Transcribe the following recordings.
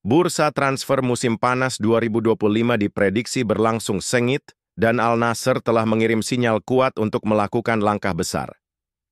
Bursa transfer musim panas 2025 diprediksi berlangsung sengit dan Al Nassr telah mengirim sinyal kuat untuk melakukan langkah besar.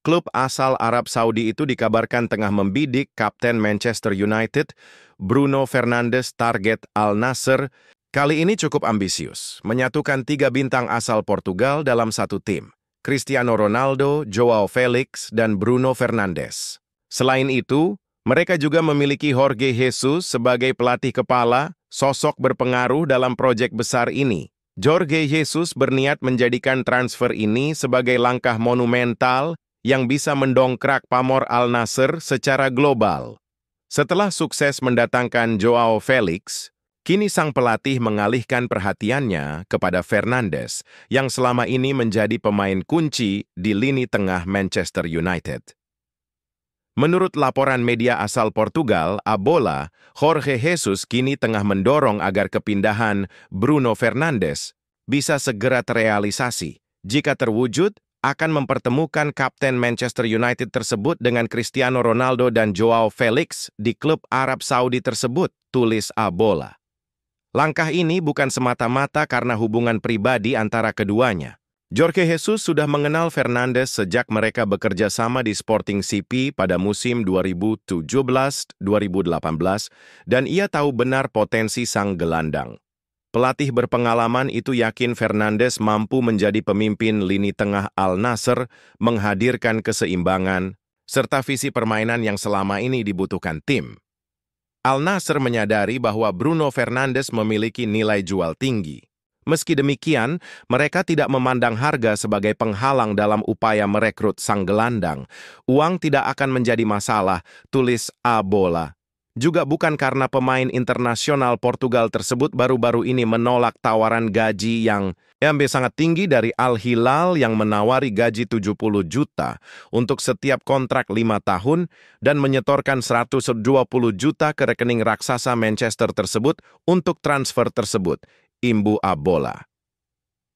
Klub asal Arab Saudi itu dikabarkan tengah membidik Kapten Manchester United, Bruno Fernandes target Al Nassr. Kali ini cukup ambisius, menyatukan 3 bintang asal Portugal dalam satu tim, Cristiano Ronaldo, Joao Felix, dan Bruno Fernandes. Selain itu, mereka juga memiliki Jorge Jesus sebagai pelatih kepala, sosok berpengaruh dalam proyek besar ini. Jorge Jesus berniat menjadikan transfer ini sebagai langkah monumental yang bisa mendongkrak pamor Al Nassr secara global. Setelah sukses mendatangkan Joao Felix, kini sang pelatih mengalihkan perhatiannya kepada Fernandes yang selama ini menjadi pemain kunci di lini tengah Manchester United. Menurut laporan media asal Portugal, A Bola, Jorge Jesus kini tengah mendorong agar kepindahan Bruno Fernandes bisa segera terrealisasi. Jika terwujud, akan mempertemukan Kapten Manchester United tersebut dengan Cristiano Ronaldo dan Joao Felix di klub Arab Saudi tersebut, tulis A Bola. Langkah ini bukan semata-mata karena hubungan pribadi antara keduanya. Jorge Jesus sudah mengenal Fernandes sejak mereka bekerja sama di Sporting CP pada musim 2017-2018 dan ia tahu benar potensi sang gelandang. Pelatih berpengalaman itu yakin Fernandes mampu menjadi pemimpin lini tengah Al Nassr, menghadirkan keseimbangan, serta visi permainan yang selama ini dibutuhkan tim. Al Nassr menyadari bahwa Bruno Fernandes memiliki nilai jual tinggi. Meski demikian, mereka tidak memandang harga sebagai penghalang dalam upaya merekrut sang gelandang. Uang tidak akan menjadi masalah, tulis A Bola. Juga bukan karena pemain internasional Portugal tersebut baru-baru ini menolak tawaran gaji yang sangat tinggi dari Al Hilal yang menawari gaji 70 juta untuk setiap kontrak 5 tahun dan menyetorkan 120 juta ke rekening raksasa Manchester tersebut untuk transfer tersebut, imbu A Bola.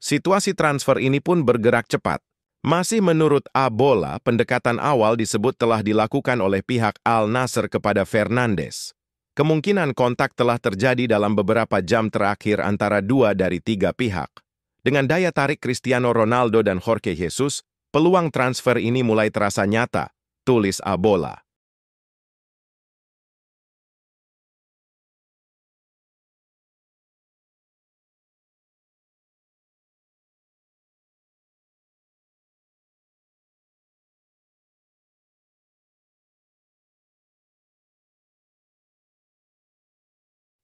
Situasi transfer ini pun bergerak cepat. Masih menurut A Bola, pendekatan awal disebut telah dilakukan oleh pihak Al Nassr kepada Fernandes. Kemungkinan kontak telah terjadi dalam beberapa jam terakhir antara 2 dari 3 pihak. Dengan daya tarik Cristiano Ronaldo dan Jorge Jesus, peluang transfer ini mulai terasa nyata, tulis A Bola.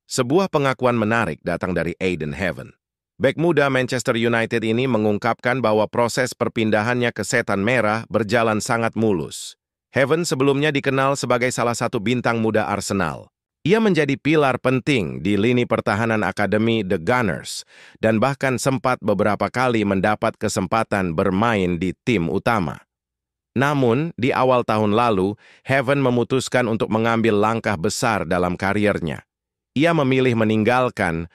Sebuah pengakuan menarik datang dari Aiden Heaven. Bek muda Manchester United ini mengungkapkan bahwa proses perpindahannya ke Setan Merah berjalan sangat mulus. Heaven sebelumnya dikenal sebagai salah satu bintang muda Arsenal. Ia menjadi pilar penting di lini pertahanan akademi The Gunners dan bahkan sempat beberapa kali mendapat kesempatan bermain di tim utama. Namun, di awal tahun lalu, Heaven memutuskan untuk mengambil langkah besar dalam karirnya. Ia memilih meninggalkan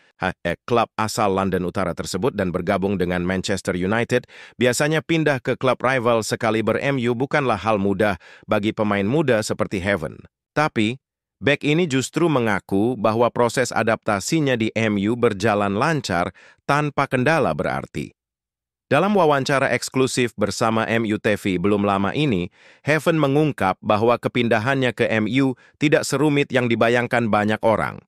klub asal London Utara tersebut dan bergabung dengan Manchester United. Biasanya pindah ke klub rival sekaliber MU bukanlah hal mudah bagi pemain muda seperti Heaven. Tapi, bek ini justru mengaku bahwa proses adaptasinya di MU berjalan lancar tanpa kendala berarti. Dalam wawancara eksklusif bersama MU TV belum lama ini, Heaven mengungkap bahwa kepindahannya ke MU tidak serumit yang dibayangkan banyak orang.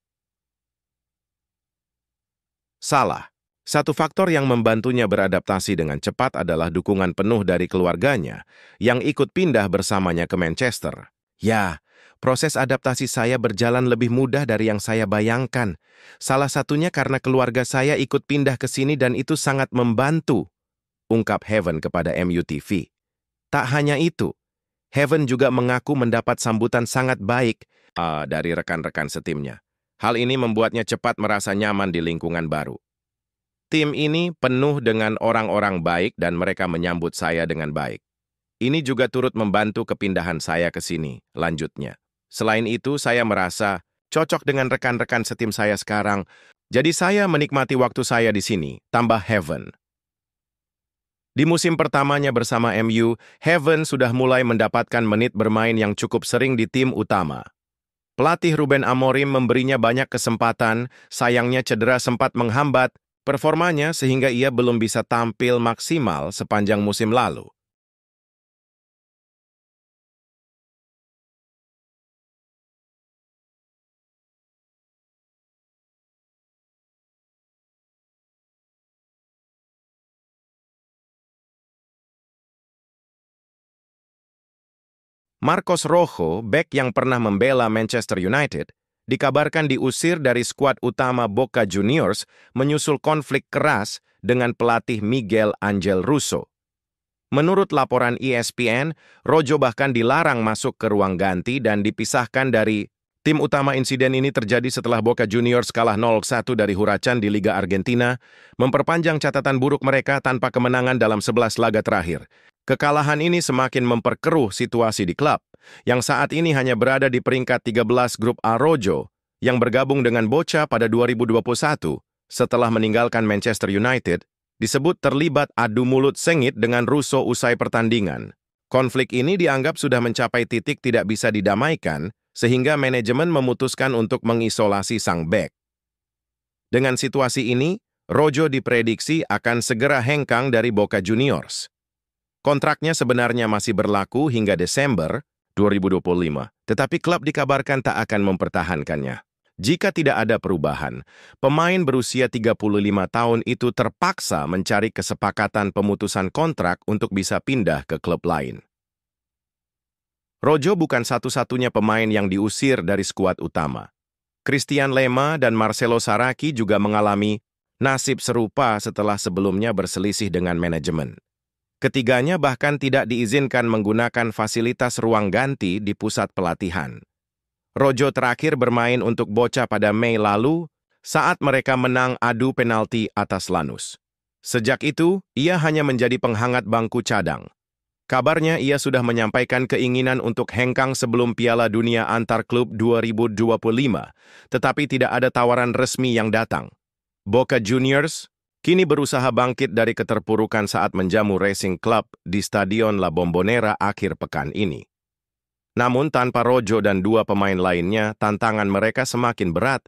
Salah. Satu faktor yang membantunya beradaptasi dengan cepat adalah dukungan penuh dari keluarganya yang ikut pindah bersamanya ke Manchester. Ya, proses adaptasi saya berjalan lebih mudah dari yang saya bayangkan. Salah satunya karena keluarga saya ikut pindah ke sini dan itu sangat membantu, ungkap Heaven kepada MU TV. Tak hanya itu, Heaven juga mengaku mendapat sambutan sangat baik dari rekan-rekan setimnya. Hal ini membuatnya cepat merasa nyaman di lingkungan baru. Tim ini penuh dengan orang-orang baik dan mereka menyambut saya dengan baik. Ini juga turut membantu kepindahan saya ke sini, lanjutnya. Selain itu, saya merasa cocok dengan rekan-rekan setim saya sekarang. Jadi saya menikmati waktu saya di sini, tambah Heaven. Di musim pertamanya bersama MU, Heaven sudah mulai mendapatkan menit bermain yang cukup sering di tim utama. Pelatih Ruben Amorim memberinya banyak kesempatan, sayangnya cedera sempat menghambat performanya sehingga ia belum bisa tampil maksimal sepanjang musim lalu. Marcos Rojo, bek yang pernah membela Manchester United, dikabarkan diusir dari skuad utama Boca Juniors menyusul konflik keras dengan pelatih Miguel Angel Russo. Menurut laporan ESPN, Rojo bahkan dilarang masuk ke ruang ganti dan dipisahkan dari tim utama. Insiden ini terjadi setelah Boca Juniors kalah 0-1 dari Huracan di Liga Argentina, memperpanjang catatan buruk mereka tanpa kemenangan dalam 11 laga terakhir. Kekalahan ini semakin memperkeruh situasi di klub, yang saat ini hanya berada di peringkat 13 grup A. Rojo, yang bergabung dengan Boca pada 2021, setelah meninggalkan Manchester United, disebut terlibat adu mulut sengit dengan Russo usai pertandingan. Konflik ini dianggap sudah mencapai titik tidak bisa didamaikan, sehingga manajemen memutuskan untuk mengisolasi sang bek. Dengan situasi ini, Rojo diprediksi akan segera hengkang dari Boca Juniors. Kontraknya sebenarnya masih berlaku hingga Desember 2025, tetapi klub dikabarkan tak akan mempertahankannya. Jika tidak ada perubahan, pemain berusia 35 tahun itu terpaksa mencari kesepakatan pemutusan kontrak untuk bisa pindah ke klub lain. Rojo bukan satu-satunya pemain yang diusir dari skuad utama. Christian Lema dan Marcelo Saracchi juga mengalami nasib serupa setelah sebelumnya berselisih dengan manajemen. Ketiganya bahkan tidak diizinkan menggunakan fasilitas ruang ganti di pusat pelatihan. Rojo terakhir bermain untuk Boca pada Mei lalu saat mereka menang adu penalti atas Lanús. Sejak itu, ia hanya menjadi penghangat bangku cadang. Kabarnya ia sudah menyampaikan keinginan untuk hengkang sebelum Piala Dunia Antar Klub 2025, tetapi tidak ada tawaran resmi yang datang. Boca Juniors kini berusaha bangkit dari keterpurukan saat menjamu Racing Club di Stadion La Bombonera akhir pekan ini. Namun tanpa Rojo dan dua pemain lainnya, tantangan mereka semakin berat